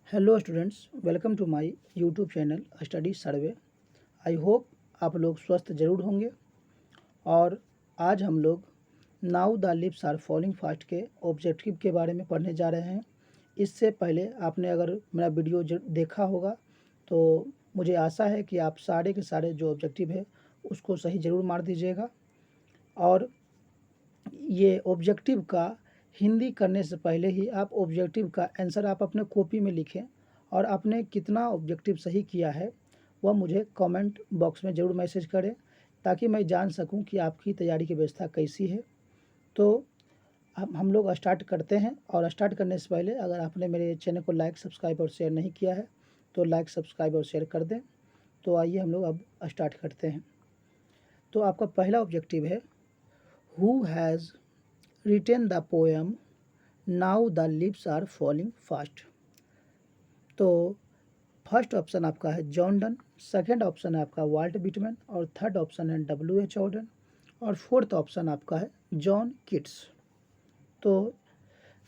Hello students, welcome to my YouTube channel study survey. I hope आप लोग स्वस्थ ज़रूर होंगे। और आज हम लोग now the lips are falling fast के ऑब्जेक्टिव के बारे में पढ़ने जा रहे हैं। इससे पहले आपने अगर मेरा वीडियो देखा होगा तो मुझे आशा है कि आप सारे के सारे जो ऑब्जेक्टिव है उसको सही ज़रूर मार दीजिएगा। और ये ऑब्जेक्टिव का हिंदी करने से पहले ही आप ऑब्जेक्टिव का आंसर आप अपने कॉपी में लिखें और आपने कितना ऑब्जेक्टिव सही किया है वह मुझे कमेंट बॉक्स में ज़रूर मैसेज करें, ताकि मैं जान सकूं कि आपकी तैयारी की व्यवस्था कैसी है। तो हम लोग स्टार्ट करते हैं। और स्टार्ट करने से पहले अगर आपने मेरे चैनल को लाइक, सब्सक्राइब और शेयर नहीं किया है तो लाइक, सब्सक्राइब और शेयर कर दें। तो आइए हम लोग अब स्टार्ट करते हैं। तो आपका पहला ऑब्जेक्टिव है, who has written the poem now the lips are falling fast. तो फर्स्ट ऑप्शन आपका है जॉन डन, सेकंड ऑप्शन है आपका वाल्ट विटमैन, और थर्ड ऑप्शन है W.H. ऑडेन, और फोर्थ ऑप्शन आपका है जॉन किट्स। तो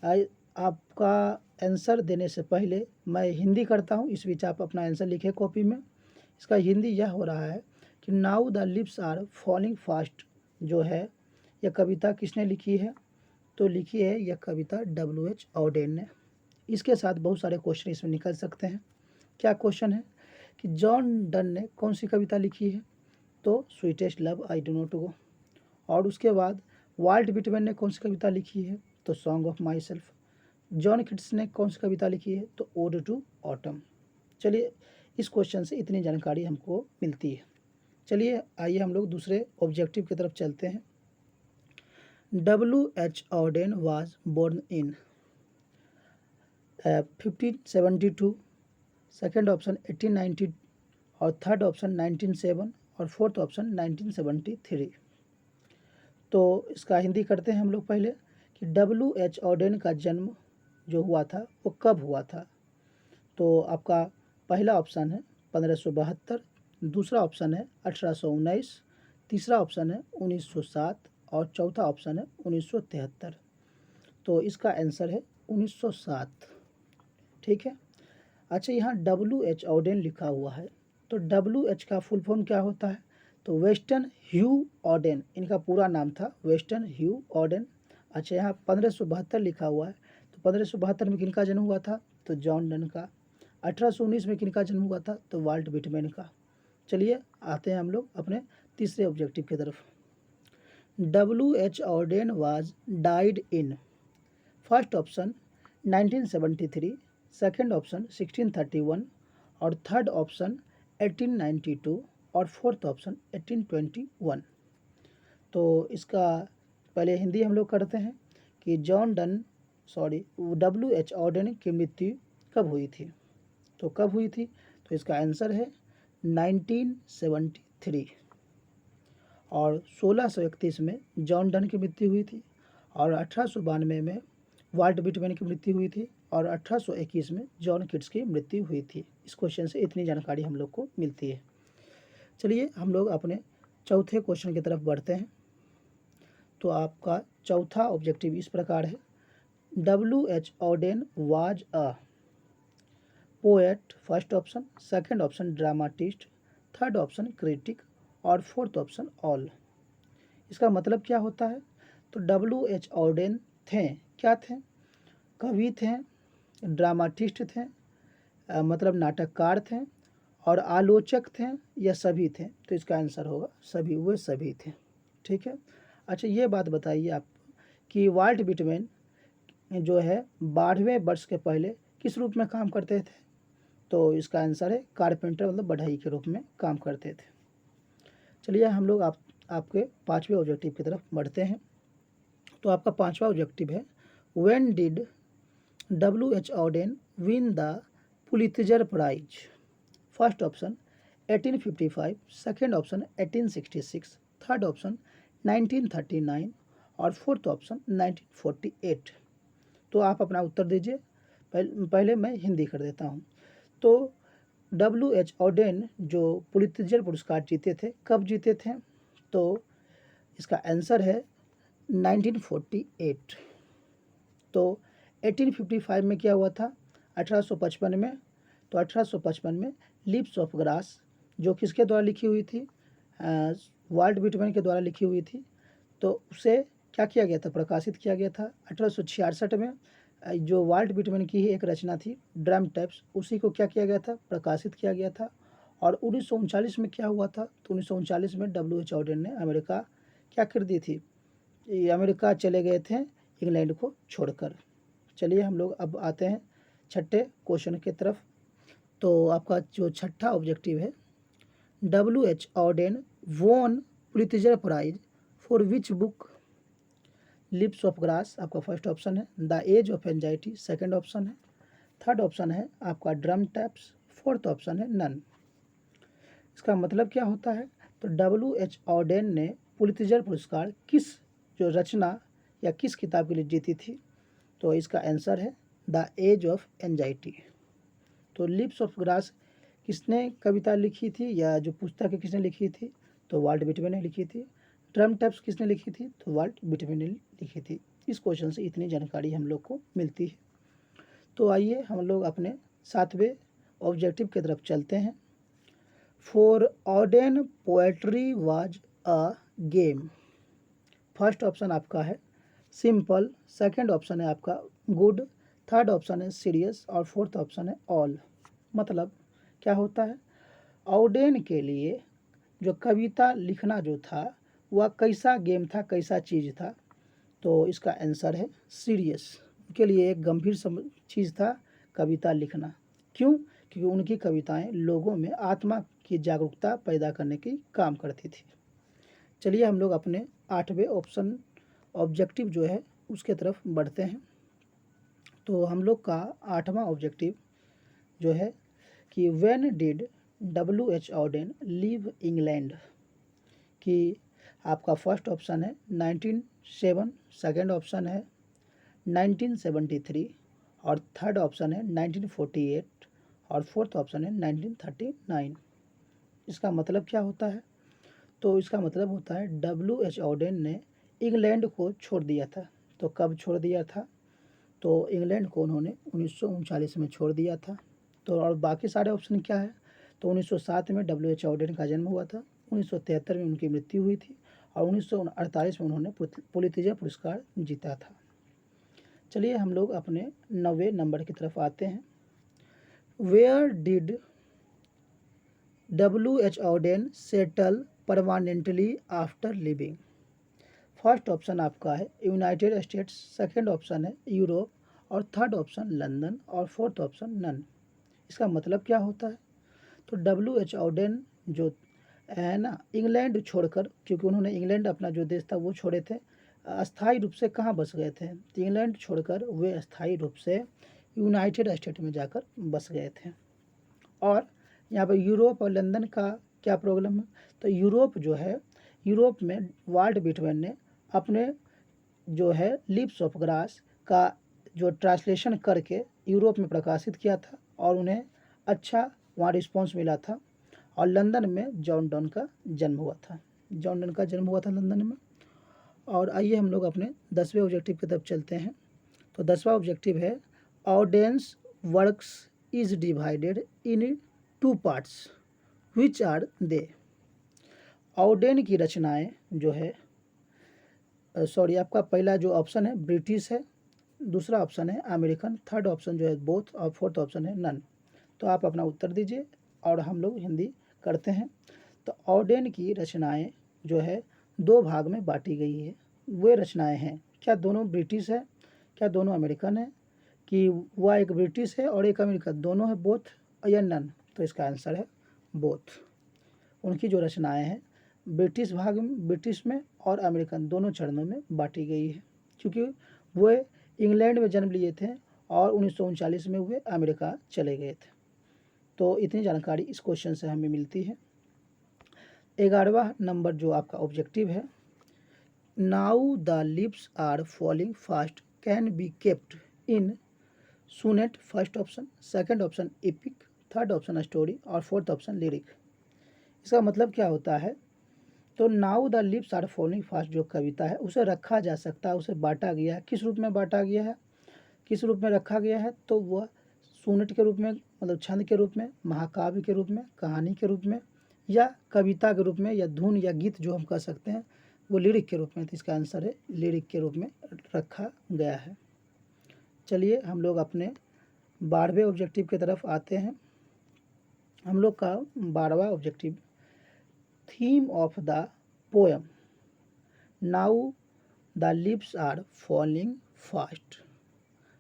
आपका आंसर देने से पहले मैं हिंदी करता हूँ, इस बीच आप अपना आंसर लिखें कॉपी में। इसका हिंदी यह हो रहा है कि now the lips are falling fast जो है यह कविता किसने लिखी है? तो लिखी है यह कविता W.H. ऑडेन ने। इसके साथ बहुत सारे क्वेश्चन इसमें निकल सकते हैं। क्या क्वेश्चन है कि जॉन डन ने कौन सी कविता लिखी है? तो sweetest love I do not go. और उसके बाद वाल्ट विटमैन ने कौन सी कविता लिखी है? तो song of my self. John Keats ने कौन सी कविता लिखी है? तो ओड टू ऑटम। चलिए, इस क्वेश्चन से इतनी जानकारी हमको मिलती है। चलिए आइए हम लोग दूसरे ऑब्जेक्टिव की तरफ चलते हैं। W.H. Auden was born in 1572, second option 1890, और थर्ड ऑप्शन 1907, और फोर्थ ऑप्शन 1973। तो इसका हिंदी करते हैं हम लोग पहले कि W.H. ऑडेन का जन्म जो हुआ था वो कब हुआ था? तो आपका पहला ऑप्शन है 1572, दूसरा ऑप्शन है 1819, तीसरा ऑप्शन है 1907, और चौथा ऑप्शन है 1973। तो इसका आंसर है 1907। ठीक है। अच्छा, यहाँ W.H. ऑडेन लिखा हुआ है, तो W.H. का फुल फॉर्म क्या होता है? तो वेस्टर्न ह्यू ऑडेन, इनका पूरा नाम था वेस्टर्न ह्यू ऑडेन। अच्छा, यहाँ 1572 लिखा हुआ है, तो 1572 में किनका जन्म हुआ था? तो जॉन डन का। 1819 में किनका जन्म हुआ था? तो वाल्ट विटमैन का। चलिए आते हैं हम लोग अपने तीसरे ऑब्जेक्टिव की तरफ। W.H. Auden was died in, first option 1973, second option 1631, और थर्ड ऑप्शन 1892, और फोर्थ ऑप्शन 1821। तो इसका पहले हिंदी हम लोग करते हैं कि W.H. ऑडेन की मृत्यु कब हुई थी? तो कब हुई थी? तो इसका आंसर है 1973। और 1631 में जॉन डन की मृत्यु हुई थी, और 1892 में वाल्ट विटमैन की मृत्यु हुई थी, और 1821 में जॉन किट्स की मृत्यु हुई थी। इस क्वेश्चन से इतनी जानकारी हम लोग को मिलती है। चलिए हम लोग अपने चौथे क्वेश्चन की तरफ बढ़ते हैं। तो आपका चौथा ऑब्जेक्टिव इस प्रकार है, W.H. Auden was a poet, first option, second option dramatist, third option critic, और फोर्थ ऑप्शन ऑल। इसका मतलब क्या होता है? तो W.H. ऑडेन थे, क्या थे? कवि थे, ड्रामाटिस्ट थे, मतलब नाटककार थे, और आलोचक थे, या सभी थे? तो इसका आंसर होगा सभी, वे सभी थे। ठीक है। अच्छा, ये बात बताइए आप कि वाल्ट विटमैन जो है 12वें वर्ष के पहले किस रूप में काम करते थे? तो इसका आंसर है कारपेंटर, मतलब बढ़ई के रूप में काम करते थे। चलिए हम लोग आपके पाँचवें ऑब्जेक्टिव की तरफ बढ़ते हैं। तो आपका पांचवा ऑब्जेक्टिव है, when did W.H. Auden win the Pulitzer Prize? First option 1855, second option 1866, third option 1939, और फोर्थ ऑप्शन 1948। तो आप अपना उत्तर दीजिए। पहले मैं हिंदी कर देता हूँ। तो W.H. ऑडेन जो पुलित्जर पुरस्कार जीते थे, कब जीते थे? तो इसका आंसर है 1948। तो 1855 में क्या हुआ था? 1855 में। तो 1855 में लिप्स ऑफ ग्रास जो किसके द्वारा लिखी हुई थी, वाल्ट व्हिटमैन के द्वारा लिखी हुई थी। तो उसे क्या किया गया था, प्रकाशित किया गया था। 1866 में जो वाल्ट व्हिटमैन की ही एक रचना थी ड्रम टाइप्स, उसी को क्या किया गया था, प्रकाशित किया गया था। और 1939 में क्या हुआ था, तो 1939 में W.H. ऑडेन ने अमेरिका क्या कर दी थी, ये अमेरिका चले गए थे इंग्लैंड को छोड़कर। चलिए हम लोग अब आते हैं छठे क्वेश्चन की तरफ। तो आपका जो छठा ऑब्जेक्टिव है, W.H. Auden won Pulitzer Prize for which book. Lips of grass आपका फर्स्ट ऑप्शन है, the age of anxiety second option है, थर्ड ऑप्शन है आपका ड्रम टैप्स, फोर्थ ऑप्शन है नन। इसका मतलब क्या होता है, तो W.H. ऑडेन ने पुलित्जर पुरस्कार किस जो रचना या किस किताब के लिए जीती थी, तो इसका आंसर है द एज ऑफ एंजाइटी। तो लिप्स ऑफ ग्रास किसने कविता लिखी थी या जो पुस्तक है किसने लिखी थी, तो वाल्ट व्हिटमैन ने लिखी थी। ड्रम टैप्स किसने लिखी थी, तो वाल्ट व्हिटमैन ने लिखी थी। इस क्वेश्चन से इतनी जानकारी हम लोग को मिलती है। तो आइए हम लोग अपने सातवें ऑब्जेक्टिव की तरफ चलते हैं। For Odean poetry was a game. First option आपका है सिंपल, सेकंड ऑप्शन है आपका गुड, थर्ड ऑप्शन है सीरियस और फोर्थ ऑप्शन है ऑल। मतलब क्या होता है, ऑडेन के लिए जो कविता लिखना जो था वह कैसा गेम था, कैसा चीज़ था, तो इसका आंसर है सीरियस। उनके लिए एक गंभीर चीज़ था कविता लिखना। क्यों, क्योंकि उनकी कविताएं लोगों में आत्मा की जागरूकता पैदा करने की काम करती थी। चलिए हम लोग अपने आठवें ऑप्शन ऑब्जेक्टिव जो है उसके तरफ बढ़ते हैं। तो हम लोग का आठवां ऑब्जेक्टिव जो है कि when did W.H. Odean leave England. कि आपका फर्स्ट ऑप्शन है 1907, सेकंड ऑप्शन है 1973 और थर्ड ऑप्शन है 1948 और फोर्थ ऑप्शन है 1939। इसका मतलब क्या होता है, तो इसका मतलब होता है W.H. ऑडेन ने इंग्लैंड को छोड़ दिया था। तो कब छोड़ दिया था, तो इंग्लैंड को उन्होंने 1939 में छोड़ दिया था। तो और बाकी सारे ऑप्शन क्या है, तो 1907 में W.H. ऑडेन का जन्म हुआ था, 1973 में उनकी मृत्यु हुई थी और 1948 में उन्होंने पुलित्जर पुरस्कार जीता था। चलिए हम लोग अपने 9वें नंबर की तरफ आते हैं। Where did W.H. Auden settle permanently after living. First option आपका है यूनाइटेड स्टेट्स, सेकंड ऑप्शन है यूरोप और थर्ड ऑप्शन लंदन और फोर्थ ऑप्शन नन। इसका मतलब क्या होता है, तो W.H. ऑडेन जो है ना इंग्लैंड छोड़कर, क्योंकि उन्होंने इंग्लैंड अपना जो देश था वो छोड़े थे, अस्थायी रूप से कहाँ बस गए थे, तो इंग्लैंड छोड़कर वे अस्थायी रूप से यूनाइटेड स्टेट में जाकर बस गए थे। और यहाँ पर यूरोप और लंदन का क्या प्रॉब्लम है, तो यूरोप जो है, यूरोप में वाल्ट व्हिटमैन ने अपने जो है लिप्स ऑफ ग्रास का जो ट्रांसलेशन करके यूरोप में प्रकाशित किया था और उन्हें अच्छा वहाँ रिस्पॉन्स मिला था। और लंदन में जॉन डन का जन्म हुआ था, जॉन डन का जन्म हुआ था लंदन में। और आइए हम लोग अपने 10वें ऑब्जेक्टिव की तरफ चलते हैं। तो 10वां ऑब्जेक्टिव है Auden's works is divided in two parts which are they. Auden की रचनाएं जो है, सॉरी आपका पहला जो ऑप्शन है ब्रिटिश है, दूसरा ऑप्शन है अमेरिकन, थर्ड ऑप्शन जो है बोथ और फोर्थ ऑप्शन है नन। तो आप अपना उत्तर दीजिए और हम लोग हिंदी करते हैं। तो ऑडेन की रचनाएं जो है दो भाग में बांटी गई है। वे रचनाएं हैं, क्या दोनों ब्रिटिश है, क्या दोनों अमेरिकन है, कि वह एक ब्रिटिश है और एक अमेरिकन, दोनों है बोथ या नन। तो इसका आंसर है बोथ। उनकी जो रचनाएं हैं ब्रिटिश भाग में, ब्रिटिश में और अमेरिकन दोनों चरणों में बांटी गई है, क्योंकि वे इंग्लैंड में जन्म लिए थे और 1939 में वे अमेरिका चले गए थे। तो इतनी जानकारी इस क्वेश्चन से हमें मिलती है। 11वां नंबर जो आपका ऑब्जेक्टिव है, now the lips are falling fast can be kept in sonnet. First option, second option epic, third option story और फोर्थ ऑप्शन लिरिक। इसका मतलब क्या होता है, तो now the lips are falling fast जो कविता है उसे रखा जा सकता है, उसे बांटा गया है। किस रूप में बांटा गया है, किस रूप में रखा गया है, तो वह सोनेट के रूप में, मतलब छंद के रूप में, महाकाव्य के रूप में, कहानी के रूप में, या कविता के रूप में, या धुन या गीत जो हम कह सकते हैं वो लिरिक के रूप में। तो इसका आंसर है लिरिक के रूप में रखा गया है। चलिए हम लोग अपने 12वें ऑब्जेक्टिव की तरफ आते हैं। हम लोग का 12वां objective, theme of the poem now the lips are falling fast.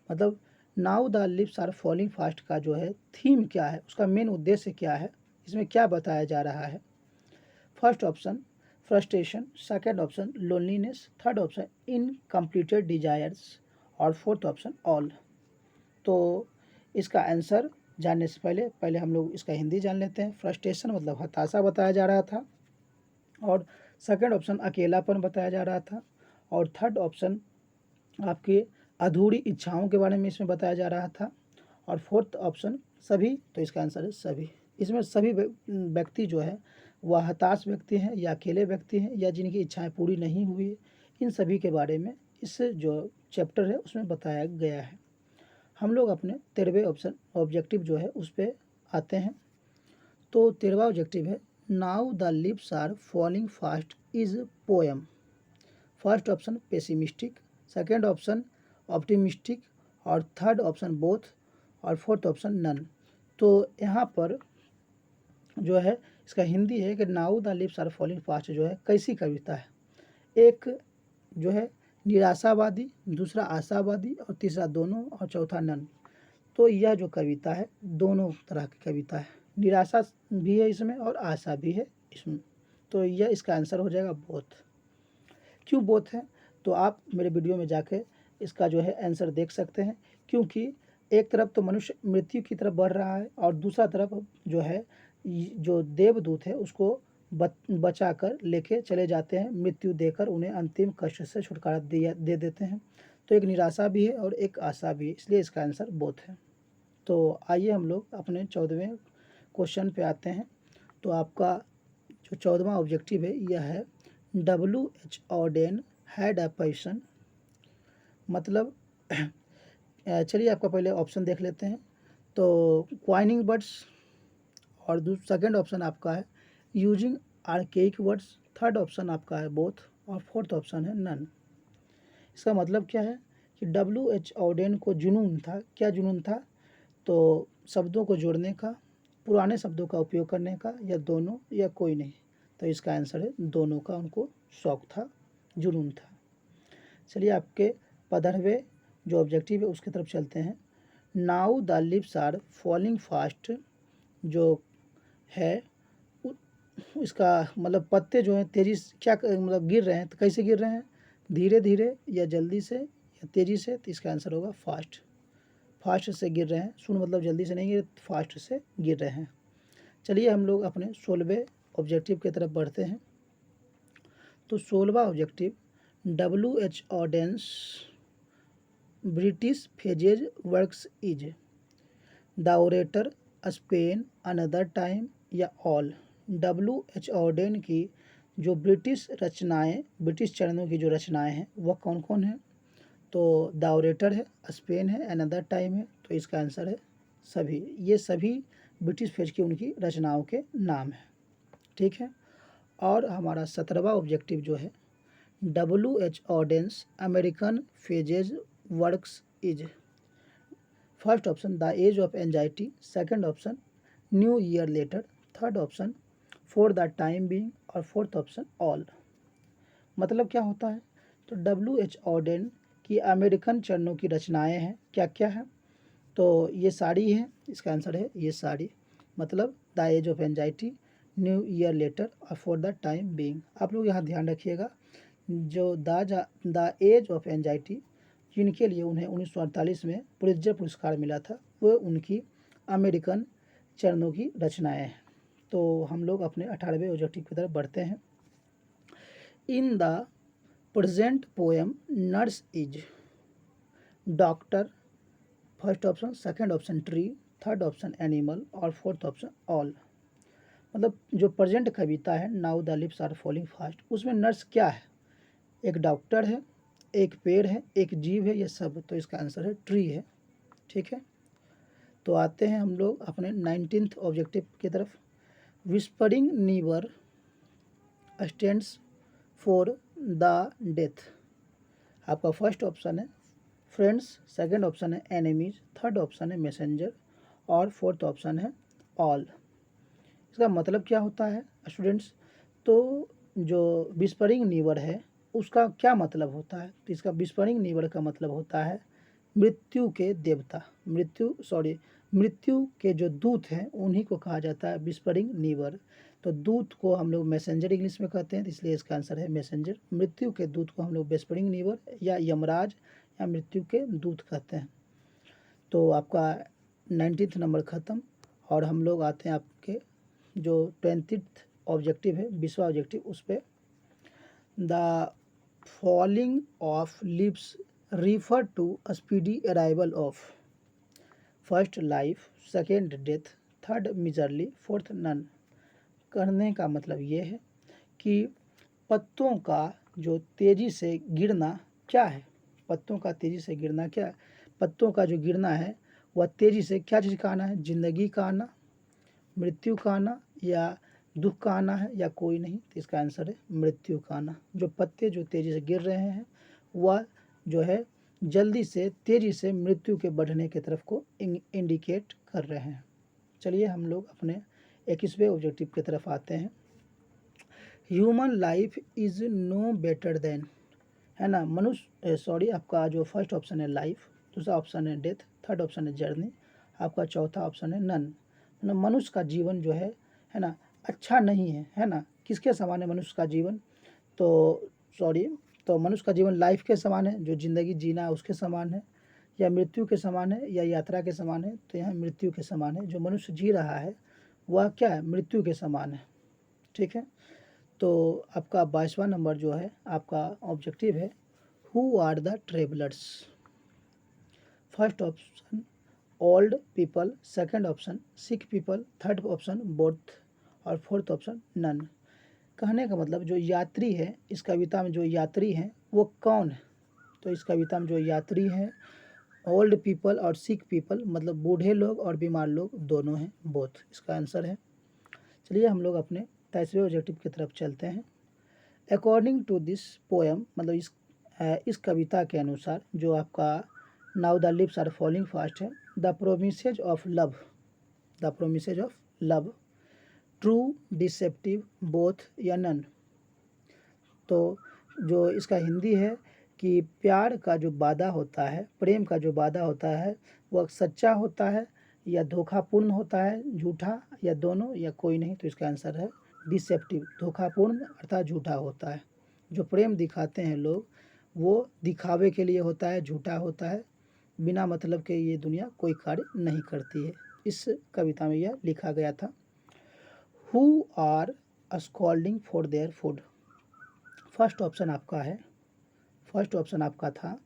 मतलब now the lips are falling fast का जो है थीम क्या है, उसका मेन उद्देश्य क्या है, इसमें क्या बताया जा रहा है। First option frustration, second option loneliness, third option incompleted desires और फोर्थ ऑप्शन ऑल। तो इसका आंसर जानने से पहले हम लोग इसका हिंदी जान लेते हैं। फ्रस्ट्रेशन मतलब हताशा बताया जा रहा था, और सेकंड ऑप्शन अकेलापन बताया जा रहा था, और थर्ड ऑप्शन आपके अधूरी इच्छाओं के बारे में इसमें बताया जा रहा था, और फोर्थ ऑप्शन सभी। तो इसका आंसर है सभी। इसमें सभी व्यक्ति जो है वह हताश व्यक्ति हैं या अकेले व्यक्ति हैं या जिनकी इच्छाएं पूरी नहीं हुई, इन सभी के बारे में इस जो चैप्टर है उसमें बताया गया है। हम लोग अपने 13वें ऑब्जेक्टिव जो है उस पर आते हैं। तो 13वां ऑब्जेक्टिव है now the lips are falling fast is poem. First option pessimistic, second option optimistic, और थर्ड ऑप्शन बोथ, और फोर्थ ऑप्शन नन। तो यहाँ पर जो है इसका हिंदी है कि now the lips are falling fast जो है कैसी कविता है। एक जो है निराशावादी, दूसरा आशावादी, और तीसरा दोनों, और चौथा नन। तो यह जो कविता है दोनों तरह की कविता है, निराशा भी है इसमें और आशा भी है इसमें। तो यह इसका आंसर हो जाएगा बोथ। क्यों बोथ है, तो आप मेरे वीडियो में जाके इसका जो है आंसर देख सकते हैं। क्योंकि एक तरफ तो मनुष्य मृत्यु की तरफ बढ़ रहा है, और दूसरा तरफ जो है जो देवदूत है उसको बचा कर लेके चले जाते हैं, मृत्यु देकर उन्हें अंतिम कष्ट से छुटकारा दे देते हैं। तो एक निराशा भी है और एक आशा भी है, इसलिए इसका आंसर बोथ है। तो आइए हम लोग अपने 14वें क्वेश्चन पे आते हैं। तो आपका जो 14वां ऑब्जेक्टिव है यह है W.H. Odean had a passion. मतलब चलिए आपका पहले ऑप्शन देख लेते हैं। तो क्वाइनिंग बर्ड्स, और सेकंड ऑप्शन आपका है using archaic words, third option आपका है बोथ, और फोर्थ ऑप्शन है नन। इसका मतलब क्या है कि W.H. ऑडेन को जुनून था। क्या जुनून था, तो शब्दों को जोड़ने का, पुराने शब्दों का उपयोग करने का, या दोनों, या कोई नहीं। तो इसका आंसर है दोनों का उनको शौक था, जुनून था। चलिए आपके 15वें जो ऑब्जेक्टिव है उसकी तरफ चलते हैं। Now the lips are falling fast जो है इसका मतलब पत्ते जो हैं तेजी से क्या मतलब गिर रहे हैं, तो कैसे गिर रहे हैं, धीरे धीरे या जल्दी से या तेज़ी से। तो इसका आंसर होगा फास्ट। फास्ट से गिर रहे हैं, सुन मतलब जल्दी से नहीं गिर, फास्ट से गिर रहे हैं। चलिए हम लोग अपने 16वें ऑब्जेक्टिव की तरफ बढ़ते हैं। तो 16वां objective W.H. Auden's British phases works is the orator, Spain, another time, या ऑल। W.H. ऑडेन की जो ब्रिटिश रचनाएं, ब्रिटिश चरणों की जो रचनाएं हैं वह कौन कौन है, तो द ओरेटर है, स्पेन है, अनदर टाइम है। तो इसका आंसर है सभी। ये सभी ब्रिटिश फेज की उनकी रचनाओं के नाम हैं, ठीक है। और हमारा 17वां ऑब्जेक्टिव जो है W.H. Auden's American phases works is. First option the age of anxiety, second option new year letter, third option for the time being, और फोर्थ ऑप्शन ऑल। मतलब क्या होता है, तो W.H. ऑडेन की अमेरिकन चरणों की रचनाएं हैं, क्या क्या है, तो ये साड़ी है, इसका आंसर है ये साड़ी। मतलब the age of anxiety, new year letter, और फॉर द टाइम बीइंग। आप लोग यहाँ ध्यान रखिएगा, जो द एज ऑफ एंजाइटी जिनके लिए उन्हें 1948 में पुलित्जर पुरस्कार मिला था, वो उनकी अमेरिकन चरणों की रचनाएं हैं। तो हम लोग अपने 18वें ऑब्जेक्टिव की तरफ बढ़ते हैं। In the present poem nurse is doctor, first option, second option tree, third option animal, और फोर्थ ऑप्शन ऑल। मतलब जो प्रेजेंट कविता है now the lips are falling fast, उसमें नर्स क्या है, एक डॉक्टर है, एक पेड़ है, एक जीव है, ये सब। तो इसका आंसर है ट्री है, ठीक है। तो आते हैं हम लोग अपने 19th ऑब्जेक्टिव की तरफ। Whispering neighbour stands for the death. आपका फर्स्ट ऑप्शन है फ्रेंड्स, सेकंड ऑप्शन है एनिमीज, थर्ड ऑप्शन है मैसेंजर और फोर्थ ऑप्शन है ऑल। इसका मतलब क्या होता है स्टूडेंट्स? तो जो विस्परिंग नीबर है उसका क्या मतलब होता है? तो इसका विस्परिंग नीबर का मतलब होता है मृत्यु के देवता, मृत्यु के जो दूत हैं उन्हीं को कहा जाता है विस्परिंग नीबर। तो दूत को हम लोग मैसेंजर इंग्लिश में कहते हैं, तो इसलिए इसका आंसर है मैसेंजर। मृत्यु के दूत को हम लोग विस्परिंग नीबर या यमराज या मृत्यु के दूत कहते हैं। तो आपका 19th नंबर ख़त्म और हम लोग आते हैं आपके जो 20th ऑब्जेक्टिव है, 20वां ऑब्जेक्टिव, उस पर। The falling of leaves refer to a speedy arrival of first life, second death, third miserly, fourth none. कहने का मतलब ये है कि पत्तों का जो तेज़ी से गिरना क्या है? पत्तों का तेज़ी से गिरना क्या है? पत्तों का जो गिरना है वह तेज़ी से क्या चीज़ का आना है? ज़िंदगी का आना, मृत्यु का आना या दुख का आना है या कोई नहीं? तो इसका आंसर है मृत्यु का आना। जो पत्ते जो तेज़ी से गिर रहे हैं वह जो है जल्दी से तेज़ी से मृत्यु के बढ़ने की तरफ को इंडिकेट कर रहे हैं। चलिए हम लोग अपने 21वें ऑब्जेक्टिव की तरफ आते हैं। Human life is no better than, है ना, आपका जो फर्स्ट ऑप्शन है लाइफ, दूसरा ऑप्शन है डेथ, थर्ड ऑप्शन है जर्नी, आपका चौथा ऑप्शन है नन। मनुष्य का जीवन जो है ना, अच्छा नहीं है ना? किसके समान है मनुष्य का जीवन? तो मनुष्य का जीवन लाइफ के समान है, जो ज़िंदगी जीना है उसके समान है, या मृत्यु के समान है, या यात्रा के समान है? तो यहाँ मृत्यु के समान है। जो मनुष्य जी रहा है वह क्या है? मृत्यु के समान है। ठीक है, तो आपका 22वां नंबर जो है आपका ऑब्जेक्टिव है who are the travellers. First option old people, second option sick people, third option both और फोर्थ ऑप्शन नन। कहने का मतलब जो यात्री है इस कविता में, जो यात्री हैं वो कौन है? तो इस कविता में जो यात्री हैं ओल्ड पीपल और सिक पीपल, मतलब बूढ़े लोग और बीमार लोग दोनों हैं, बोथ इसका आंसर है। चलिए हम लोग अपने 23वें ऑब्जेक्टिव की तरफ चलते हैं। अकॉर्डिंग टू दिस पोएम, मतलब इस कविता के अनुसार जो आपका now the lips are falling fast है, the promises of love true, deceptive, both या नन। तो जो इसका हिंदी है कि प्यार का जो वादा होता है, प्रेम का जो वादा होता है वह सच्चा होता है या धोखापूर्ण होता है, झूठा, या दोनों या कोई नहीं? तो इसका आंसर है डिसेप्टिव, धोखापूर्ण अर्थात झूठा होता है। जो प्रेम दिखाते हैं लोग वो दिखावे के लिए होता है, झूठा होता है, बिना मतलब के ये दुनिया कोई कार्य नहीं करती है। इस कविता में यह लिखा गया था। Who are scolding for their food. First option आपका था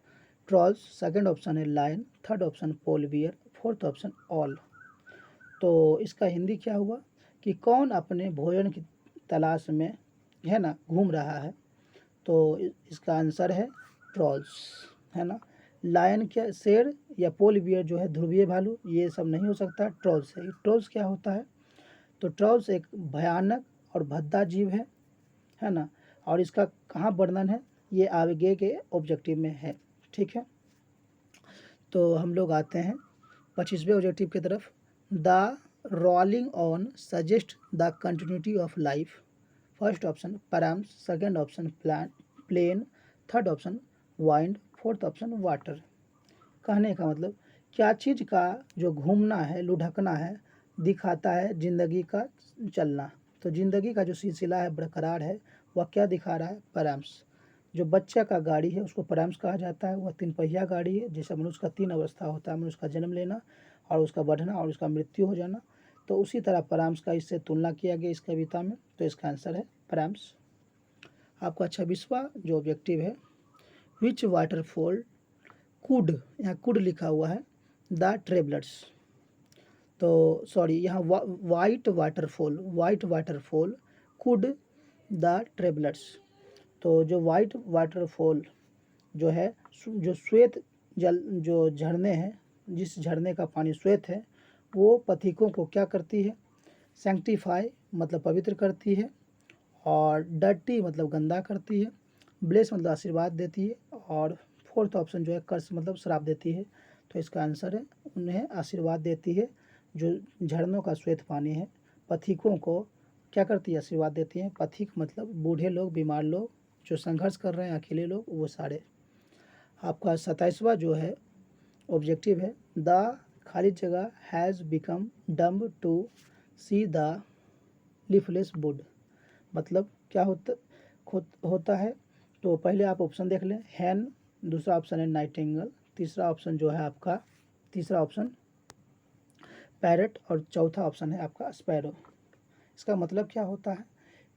ट्रॉल्स, सेकंड ऑप्शन है लायन, थर्ड ऑप्शन पोल बियर, फोर्थ ऑप्शन ऑल। तो इसका हिंदी क्या हुआ कि कौन अपने भोजन की तलाश में, है ना, घूम रहा है? तो इसका आंसर है ट्रॉल्स, है ना। लायन क्या, शेर, या पोल बियर जो है ध्रुवीय भालू, ये सब नहीं हो सकता, ट्रॉल्स है। ट्रॉल्स क्या होता है? तो ट्रॉल्स एक भयानक और भद्दा जीव है ना, और इसका कहाँ वर्णन है ये आगे के ऑब्जेक्टिव में है। ठीक है, तो हम लोग आते हैं 25वें ऑब्जेक्टिव की तरफ। The rolling on suggest the continuity of life. First option params, second option plane, third option wind, fourth option water. कहने का मतलब क्या चीज़ का जो घूमना है, लुढ़कना है, दिखाता है ज़िंदगी का चलना। तो ज़िंदगी का जो सिलसिला है, बरकरार है, वह क्या दिखा रहा है? पैराम्स। जो बच्चा का गाड़ी है उसको पैराम्स कहा जाता है, वह 3 पहिया गाड़ी है। जैसे मनुष्य का 3 अवस्था होता है, मनुष्य का जन्म लेना और उसका बढ़ना और उसका मृत्यु हो जाना, तो उसी तरह पैराम्स का इससे तुलना किया गया इस कविता में। तो इसका आंसर है पैराम्स। आपका 26वां जो ऑब्जेक्टिव है, विच वाटरफॉल कुड, यहाँ कुड लिखा हुआ है, द ट्रेवलर्स। तो यहाँ white waterfall could the travellers. तो जो वाइट वाटरफॉल जो है, जो श्वेत जल, जो झरने हैं, जिस झरने का पानी श्वेत है, वो पथिकों को क्या करती है, सैंक्टिफाई मतलब पवित्र करती है, और डर्टी मतलब गंदा करती है, ब्लेस मतलब आशीर्वाद देती है, और फोर्थ ऑप्शन जो है कर्स मतलब श्राप देती है। तो इसका आंसर है उन्हें आशीर्वाद देती है। जो झरनों का श्वेत पानी है, पथिकों को क्या करती है, आशीर्वाद देती है। पथिक मतलब बूढ़े लोग, बीमार लोग, जो संघर्ष कर रहे हैं, अकेले लोग, वो सारे। आपका 27वां जो है ऑब्जेक्टिव है, द खाली जगह has become dumb to see the leafless would. मतलब क्या होता है। तो पहले आप ऑप्शन देख लें, हैन, दूसरा ऑप्शन है नाइटिंगेल, तीसरा ऑप्शन जो है आपका, तीसरा ऑप्शन पैरट, और चौथा ऑप्शन है आपका स्पैरो। इसका मतलब क्या होता है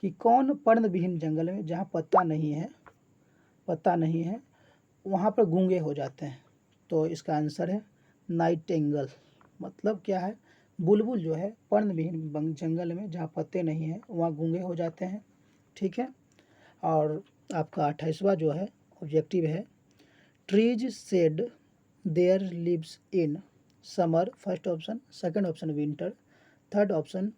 कि कौन पर्णविहीन जंगल में जहाँ पत्ता नहीं है वहाँ पर गूंगे हो जाते हैं। तो इसका आंसर है नाइटिंगेल। मतलब क्या है, बुलबुल जो है पर्णविहीन जंगल में जहाँ पत्ते नहीं हैं वहाँ गूंगे हो जाते हैं। ठीक है। और आपका 28वां जो है ऑब्जेक्टिव है, trees shade there lives in summer, first option, second option winter, third option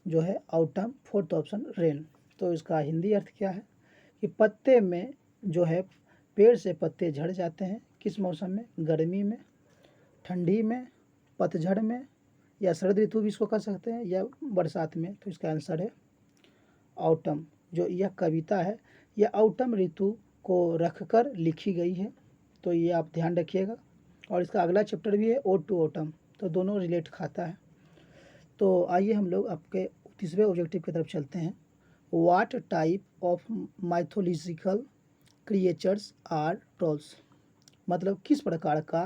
जो है ऑटम, फोर्थ ऑप्शन रेन। तो इसका हिंदी अर्थ क्या है कि पत्ते में जो है, पेड़ से पत्ते झड़ जाते हैं किस मौसम में, गर्मी में, ठंडी में, पतझड़ में, या शरद ऋतु भी इसको कह सकते हैं, या बरसात में। तो इसका आंसर है ऑटम। जो यह कविता है यह ऑटम ऋतु को रखकर लिखी गई है। तो ये आप ध्यान रखिएगा। और इसका अगला चैप्टर भी है ओड टू ऑटम, तो दोनों रिलेट खाता है। तो आइए हम लोग आपके तीसरे ऑब्जेक्टिव की तरफ चलते हैं। What type of mythological creatures are trolls. मतलब किस प्रकार का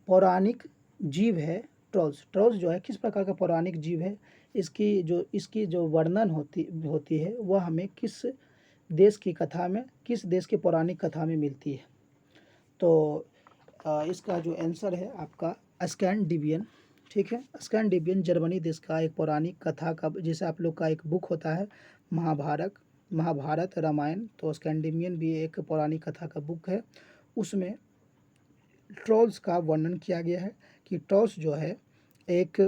पौराणिक जीव है ट्रोल्स। ट्रोल्स जो है किस प्रकार का पौराणिक जीव है, इसकी जो वर्णन होती है वह हमें किस देश की कथा में, किस देश की पौराणिक कथा में मिलती है। तो इसका जो आंसर है आपका स्कैंडिनेवियन। ठीक है, स्कैंडिनेवियन जर्मनी देश का एक पौराणिक कथा का, जैसे आप लोग का एक बुक होता है महाभारत रामायण, तो स्कैंडिनेवियन भी एक पौराणिक कथा का बुक है। उसमें ट्रोल्स का वर्णन किया गया है कि ट्रोल्स जो है एक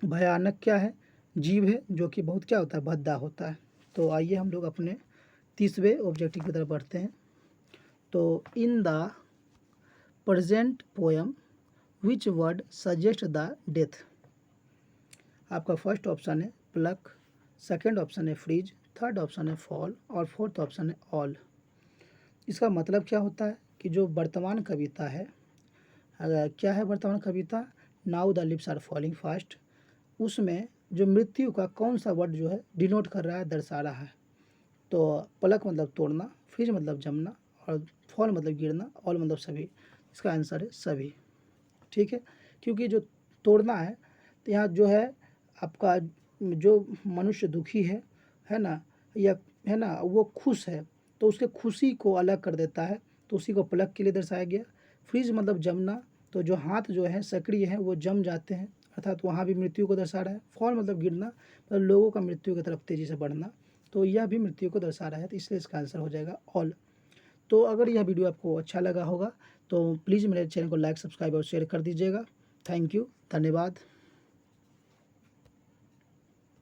भयानक क्या है, जीव है, जो कि बहुत क्या होता है, भद्दा होता है। तो आइए हम लोग अपने तीसरे ऑब्जेक्टिव की तरफ बढ़ते हैं। तो in the present poem which word suggest the death. आपका फर्स्ट ऑप्शन है प्लक, सेकंड ऑप्शन है फ्रीज, थर्ड ऑप्शन है फॉल, और फोर्थ ऑप्शन है ऑल। इसका मतलब क्या होता है कि जो वर्तमान कविता है, क्या है वर्तमान कविता, now the lips are falling fast, उसमें जो मृत्यु का कौन सा वर्ड जो है डिनोट कर रहा है, दर्शा रहा है। तो प्लक मतलब तोड़ना, फ्रीज मतलब जमना, और फॉल मतलब गिरना, ऑल मतलब सभी। इसका आंसर है सभी। ठीक है, क्योंकि जो तोड़ना है, तो यहाँ जो है आपका जो मनुष्य दुखी है ना, या है ना, वो खुश है, तो उसके खुशी को अलग कर देता है, तो उसी को प्लक के लिए दर्शाया गया। फ्रीज मतलब जमना, तो जो हाथ जो है सक्रिय है वो जम जाते हैं, अर्थात वहाँ भी मृत्यु को दर्शा रहा है। फॉल मतलब गिरना, मतलब लोगों का मृत्यु की तरफ तेज़ी से बढ़ना, तो यह भी मृत्यु को दर्शा रहा है, तो इसलिए इसका आंसर हो जाएगा ऑल। तो अगर यह वीडियो आपको अच्छा लगा होगा तो प्लीज़ मेरे चैनल को लाइक, सब्सक्राइब और शेयर कर दीजिएगा। थैंक यू, धन्यवाद।